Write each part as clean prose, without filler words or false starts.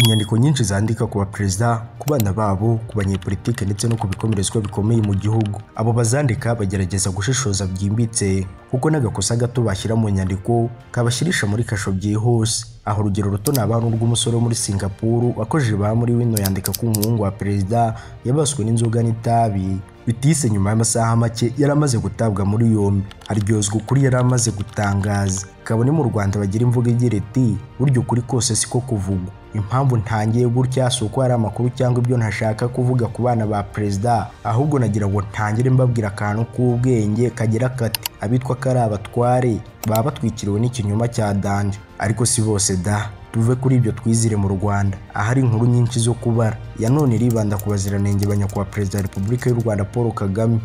inyandiko nyinshi zandika ku baperezida, ku bana babo, ku banyepolitike ndetse no ku bikomerezwa bikomeye mu gihugu. Abo bazandika bagerageza gushishoza byimbitse kuko n'agakosa gato bashyira mu nyandiko kabashyirisha muri kasho byihuse. Aho urugero ruto ni abantu rw'umusore wo muri Singapore wakojeje ba muri wino yandika ko umuhungu wa perezida yabaswe n'inzoga n'itabi. Bitise nyuma y'amasaha make yaramaze gutabwa muri yombi, aryozwa ukuri yaramaze gutangaza. Kabone mu Rwanda bagira imvugo igira iti buryo ukuri kose siko kuvugwa. Impamvu ntangiye gutya si uko hari amakuru cyangwa ibyo ntashaka kuvuga ku bana ba perezida, ahubwo nagira ngo ntangire mbabwira akantu k'ubwenge kagira kati abitwa kari abatware baba batwikiriwe n'ikinyoma cya danje. Ariko si bose da, tuve kuri ibyo twizire mu Rwanda ahari inkuru nyinshi zo kubara. Ya none iribanda ku baziranenge ba nyakubahwa Perezida wa Repubulika y'u Rwanda Paul Kagame.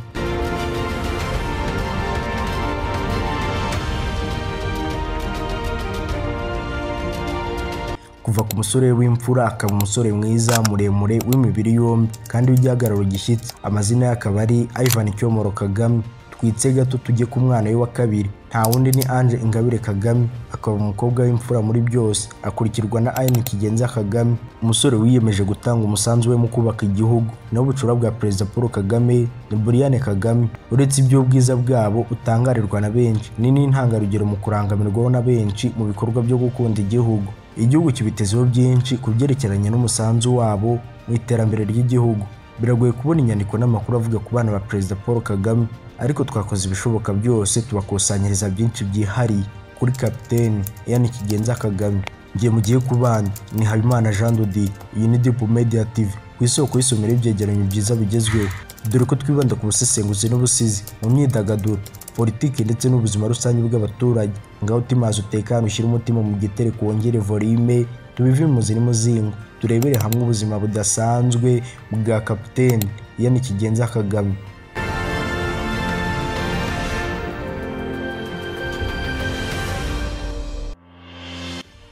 Kuva ku musore w'imfura akaba umusore mwiza muremure w'imibiri yombi kandi w'igihagararo gishyitse. Amazina yakaba ari Ivan Cyomoro Kagame. Twitse gato tujye ku mwana we wa kabiri, nta wundi ni Ange Ingabire Kagame, akaba umukobwa w'imfura muri byose, akurikirwa na Anne Kigenza Kagame, umusore wiyemeje gutanga umusanzu we mu kubaka igihugu. Naho ubucura bwa Perezida Paul Kagame ni Brian Kagame. Uretse ibyo bwiza bwabo utangarirwa na benshi, ni n'intangarugero mu kurangamirwaho na benshi mu bikorwa byo gukunda igihugu. Igihugu kibitezeho byinshi ku byerekeranye n'umusanzu wabo mu iterambere ry'igihugu. Biragoye kubona inyandiko n'amakuru avuga ku bana ba Perezida Paul Kagame, ariko twakoze ibishoboka byose tubakusanyiriza byinshi byihariye kuri Kapiteni Ian Kigenza Kagame. Ngiye mugiye ku bana ni Habimana Jean Dodi, iyi ni Deep Media TV, ku isoko y'isomero y'ibyegeranyo byiza bigezweho, dore ko twibanda ku busesenguzi n'ubusizi mu myidagaduro, politiki ndetse n'ubuzima rusange bw'abaturage. Ngaho timaze utekane ushyire umutima mu gitereko wongere volume, tubive mu zirimo zingo, turebere hamwe ubuzima budasanzwe bwa Kapiteni Ian Kigenza Kagame.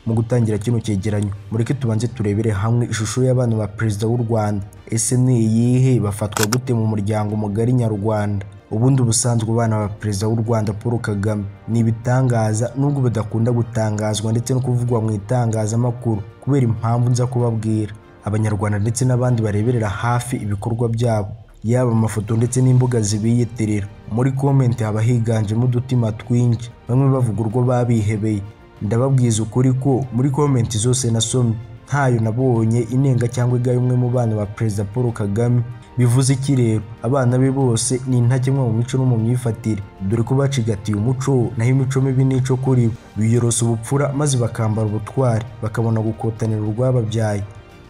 Mu gutangira kino cyegeranyo mureke tubanze turebere hamwe ishusho y'abana ba Perezida w'u Rwanda. Ese ni iyihe? Bafatwa gute mu muryango mugari nyarwanda? Ubundi ubusanzwe abana ba Perezida w'u Rwanda Paul Kagame ni ibitangaza, nubwo badakunda gutangazwa ndetse no kuvugwa mu itangazamakuru kubera impamvu nza kubabwira. Abanyarwanda ndetse n'abandi bareberera hafi ibikorwa byabo, yaba amafoto ndetse n'imbuga zibiyitirira. Muri comment haba higanjemo udutima twinshi, bamwe bavuga urwo babihebeye. Ndababwiza ukuri ko muri comment zose nasomye ntayo nabonye inenga cyangwa igaye umwe mu bana ba Perezida Paul Kagame. Bivuze iki rero? Abana be bose ni intakemwa mu mico no mu myifatire, dore ko bacigatiye umuco, naho imico mibi nico kuri bo. Biyorosa ubupfura maze bakambara ubutwari, bakabona gukotanira urwababyaye.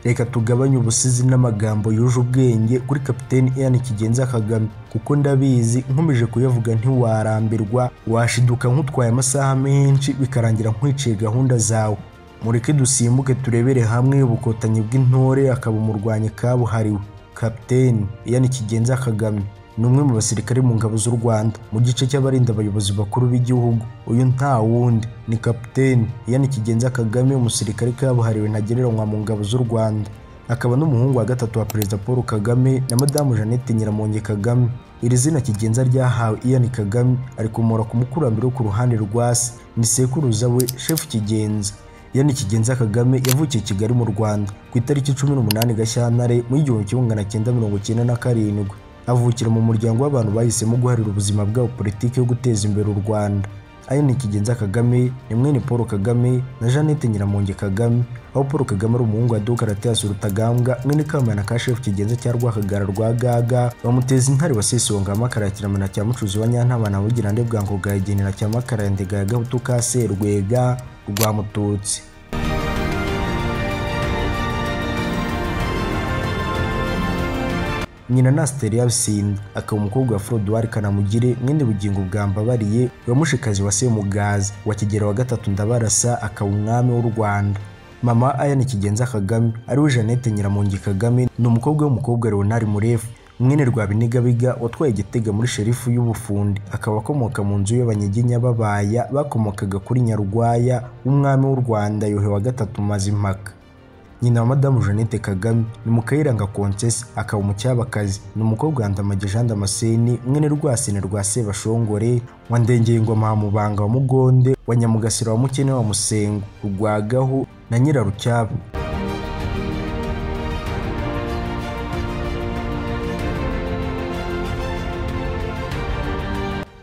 Reka tugabanye ubusizi n'amagambo yuje ubwenge kuri Kapiteni Ian Kigenza Kagame, kuko ndabizi nkomeje kuyavuga ntiwarambirwa, washiduka nk'utwaye amasaha menshi bikarangira nkwiciye gahunda zawe. Mureke dusimbuke turebere hamwe ubukotanyi bw'intore akaba umurwanyi kabuhariwe. Kapiteni Ian Kigenza Kagame ni umwe mu basirikare mu ngabo z'u Rwanda mu gice cy'abarinda abayobozi bakuru b'igihugu. Uyu nta wundi ni Kapiteni Ian Kigenza Kagame, umusirikare kabuhariwe ntagereranywa mu ngabo z'u Rwanda. Akaba n'umuhungu wa gatatu wa Perezida Paul Kagame na Madamu Jeannette Nyiramongi Kagame. Iri zina Kigenza ryahawe Ian Kagame arikomora ku mukurambere wo ku ruhande rwa se, ni sekuruza we Chef Kigenza. Ian Kigenza Kagame yavukiye Kigali mu Rwanda ku itariki 18 Gashyantare mu 1997. Avukira mu muryango w'abantu bahisemo guharira ubuzima bwabo politiki yo guteza imbere u Rwanda. Ian Kigenza Kagame ni mwene Paul Kagame na Jeannette Nyiramongi Kagame, aho Paul Kagame ari umuhungu wa Deogratias Rutagambwa mwene Kamana ka Chef Kigenza cya Rwakagara rwa Gaga, bamuteza intare wasesonga amakara ya Kiramana cya Mucuzi wa Nyantabana Bugirande bwa Ngoga igenera cya Makara ya Ndega ya Gahutu ka Serwega rwa Mututsi. Nyina na Asteria Bisinda akaba umukobwa wa Frodouard Kanamugire mwene Bugingo bwa Mbabariye wamushikazi wa Semugaza wa Kigera wa gatatu Ndabarasa, akaba umwami w'u Rwanda. Mama Ian Kigenza Kagame ariwe Jeannette Nyiramongi Kagame ni umukobwa w'umukobwa Leonard Murefu mwene Rwabinigabiga watwaye Igitega muri Sherifu y'Ubufundi, akaba akomoka mu nzu y'Abanyiginya Babaya bakomokaga kuri Nyarwaya w'umwami w'u Rwanda Yuhi wa gatatu Mazimpaka. Nyina wa Madamu Jeannette Kagame ni Mukayiranga Concesse akaba umucyabakazi, ni umukobwa wa Ndamage Jean Damascene mwene Rwasine rwa Sebashongore wa Ndengeye Ngoma wa Mubanga wa Mugonde wa Nyamugasiro wa Mukene wa Musengo Rwagahu na Nyirarucyaba.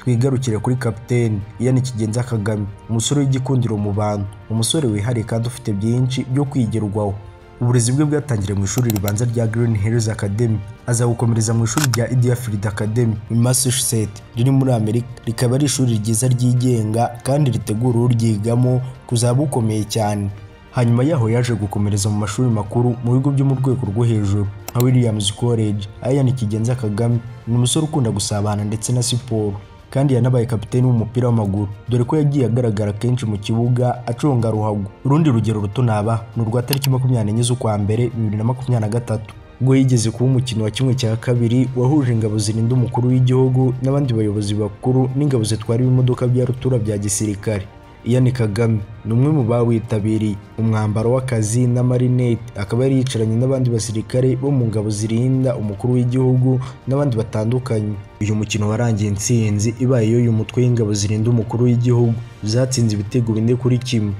twigarukire kuri kapiteni Ian Kigenza Kagame, umusore w'igikundiro mu bantu, umusore wihariye kandi ufite byinshi byo kwigerwaho. Uburezi bwe bwatangiriye mu ishuri ribanza rya Green Hills Academy, aza gukomereza mu ishuri rya Idiafield Academy mu Massachusetts riri muri Amerika. Rikaba ari ishuri ryiza ryigenga kandi ritegura uryigamo kuzaba ukomeye cyane. Hanyuma yaho yaje gukomereza mu mashuri makuru mu bigo byo mu rwego rwo hejuru nka Williams College. Ian Kigenza Kagame ni umusore ukunda gusabana ndetse na siporo, kandi yanabaye kapiteni w'umupira w'amaguru, dore ko yagiye agaragara kenshi mu kibuga aconga ruhago. Urundi rugero ruto naba ni urwa tariki 24 z'ukwa mbere 2023, ubwo yigeze kuba umukino wa kimwe cya kabiri wahuje ingabo zirinda umukuru w'igihugu n'abandi bayobozi bakuru n'ingabo zitwara ibimodoka bya rutura bya gisirikare. Ian Kagame ni umwe mu bawitabiriye umwambaro w'akazi na marinette, akaba yari yicaranye n'abandi basirikare bo mu ngabo zirinda umukuru w'igihugu n'abandi batandukanye. Uyu mukino warangiye intsinzi ibaye y'uyu mutwe w'ingabo zirinda umukuru w'igihugu, zatsinze ibitego 4-1.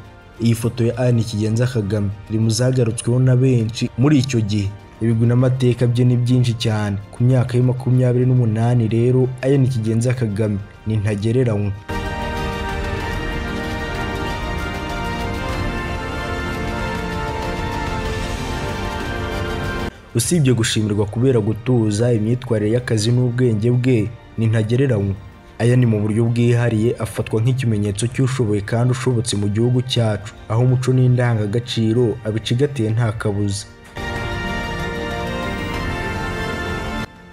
Iyi foto ya Ian Kigenza Kagame iri mu zagarutsweho na benshi muri icyo gihe. Ibigwi n'amateka bye ni byinshi cyane. Ku myaka ya 28 rero Ian Kigenza Kagame ni ntagereranywa. Usibye gushimirwa kubera gutuza, imyitwarire y'akazi n'ubwenge bwe ni ntagereranywa. Aya ni mu buryo bwihariye afatwa nk'ikimenyetso cy'ushoboye kandi ushobotse mu gihugu cyacu, aho umuco n'indangagaciro abicigatiye nta kabuza.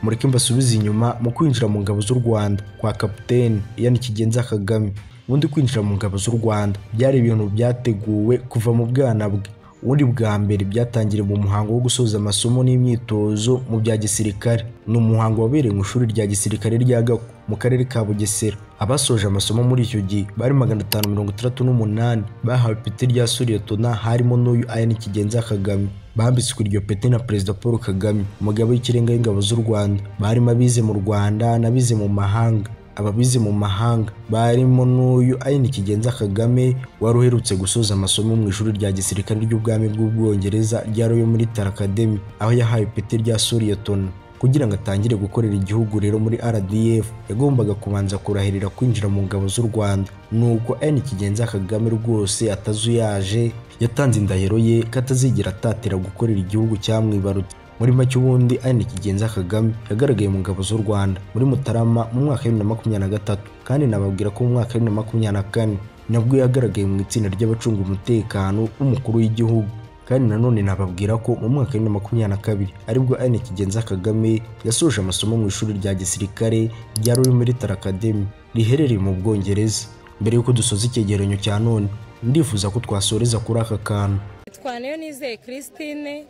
Mureke mbasubize inyuma mu kwinjira mu ngabo z'u Rwanda kwa kapiteni Ian Kigenza Kagame. Ubundi kwinjira mu ngabo z'u Rwanda byari ibintu byateguwe kuva mu bwana bwe. Ubundi bwa mbere byatangiriye mu muhango wo gusoza amasomo n'imyitozo mu bya gisirikare. Ni umuhango wabereye mu ishuri rya gisirikare rya Gako mu karere ka Bugesera. Abasoje amasomo muri icyo gihe bari 568 bahawe ipeti rya Suriyetona, harimo n'uyu Ian Kigenza Kagame. Bambitswe iryo peti na Perezida Paul Kagame, umugaba w'ikirenga w'ingabo z'u Rwanda. Barimo abize mu Rwanda n'abize mu mahanga. Ababize mu mahanga barimo n'uyu Ian Kigenza Kagame wari uherutse gusoza amasomo mu ishuri rya gisirikare ry'ubwami bw'Ubwongereza rya Royal Military Academy, aho yahawe ipeti rya Suriyetona. Kugira ngo atangire gukorera igihugu rero muri RDF, yagombaga kubanza kurahirira kwinjira mu ngabo z'u Rwanda. Nuko Ian Kigenza Kagame rwose atazuyaje yatanze indahiro ye katazigera atatira gukorera igihugu cyamwibarutse. Muri make ubundi Ian Kigenza Kagame yagaragaye mu ngabo z'u Rwanda muri Mutarama mu mwaka 2023, kandi nababwira ko mu mwaka 2024 nabwo yagaragaye mu itsinda ry'abacunga umutekano w'umukuru w'igihugu. Kandi nanone nababwira ko mu mwaka 2022 aribwo Ian Kigenza Kagame yasoje amasomo mu ishuri rya gisirikare rya Royal Military Academy riherereye mu Bwongereza. Mbere yuko dusoza icyegeranyo cya none, ndifuza ko twasoreza kuri aka kantu. Twaniyo nizeye Christine,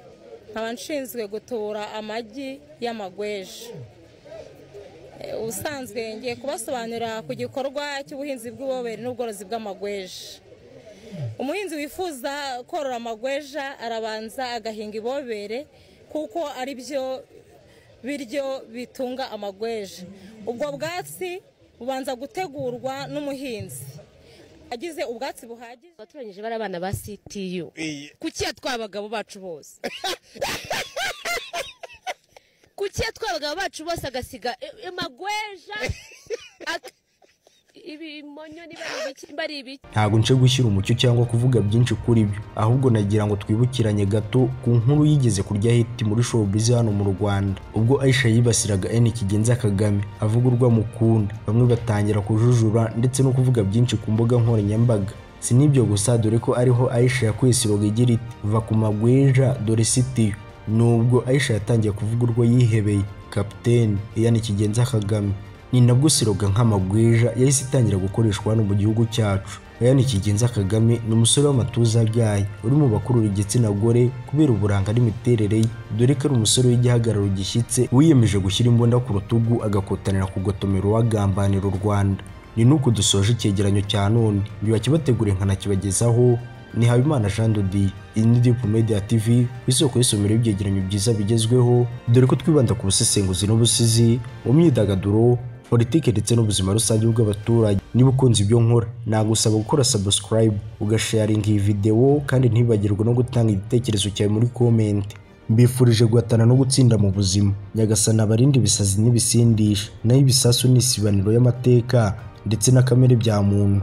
nkaba nshinzwe gutubura amagi y'amagweja. Ubusanzwe ngiye kubasobanurira ku gikorwa cy'ubuhinzi bw'ibobere n'ubworozi bw'amagweja. Umuhinzi wifuza korora amagweja arabanza agahinga ibobere, kuko ari byo biryo bitunga amagweja. Ubwo bwatsi bubanza gutegurwa n'umuhinzi. Agize ubwatsi buhagije, baturanyije bari abana ba CTU. Kuki yatwabagabo bacu bose? Kuki yatwabagabo bacu bose agasiga amagweja? Ibimonyo bari ibi. Ntago nce gushyira umucyo cyangwa kuvuga byinshi kuri byo, ahubwo nagira ngo twibukiranye gato ku nkuru yigeze kurya hiti muri showbiz hano mu Rwanda, ubwo Aisha yibasiraga Ian Kigenza Kagame avuga urwa mukunda. Bamwe batangira kujujura ndetse no kuvuga byinshi ku mbuga nkoranyambaga. Si nibyo gusa, dore ko ariho Aisha yakwesiroga igira iti va ku magweja dore CTU. Nubwo Aisha yatangiye kuvuga urwo yihebeye kapiteni Ian Kigenza Kagame, ni nabwo siroga nk'amagweja yahise itangira gukoreshwa hano mu gihugu cyacu. Ian Kigenza Kagame ni umusore w'amatuza abyaye, uri mu bakurura igitsina gore kubera uburanga n'imiterere ye, dore ko ari umusore w'igihagararo gishyitse wiyemeje gushyira imbunda ku rutugu agakotanira kugotomera uwagambanira u Rwanda. Ni nuko dusoje icyegeranyo cya none, bibakibategure nkanakibagezaho. Ni Habimana Jean de Dieu, iyi Deep Media TV, isoko y'isomero y'ibyegeranyo byiza bigezweho, dore ko twibanda ku busesenguzi n'ubusizi, mu myidagaduro, politike ndetse n'ubuzima rusange bw'abaturage. Niba ukunze ibyo nkora, nagusaba gukora subscribe, ugasharinga iyi video, kandi ntibagirwe no gutanga igitekerezo cyawe muri comment. mbifurije guhatana no gutsinda mu buzima. Nyagasani abarinde ibisazi n'ibisindisha, naho ibisasu n'isibaniro y'amateka ndetse na kamere bya muntu.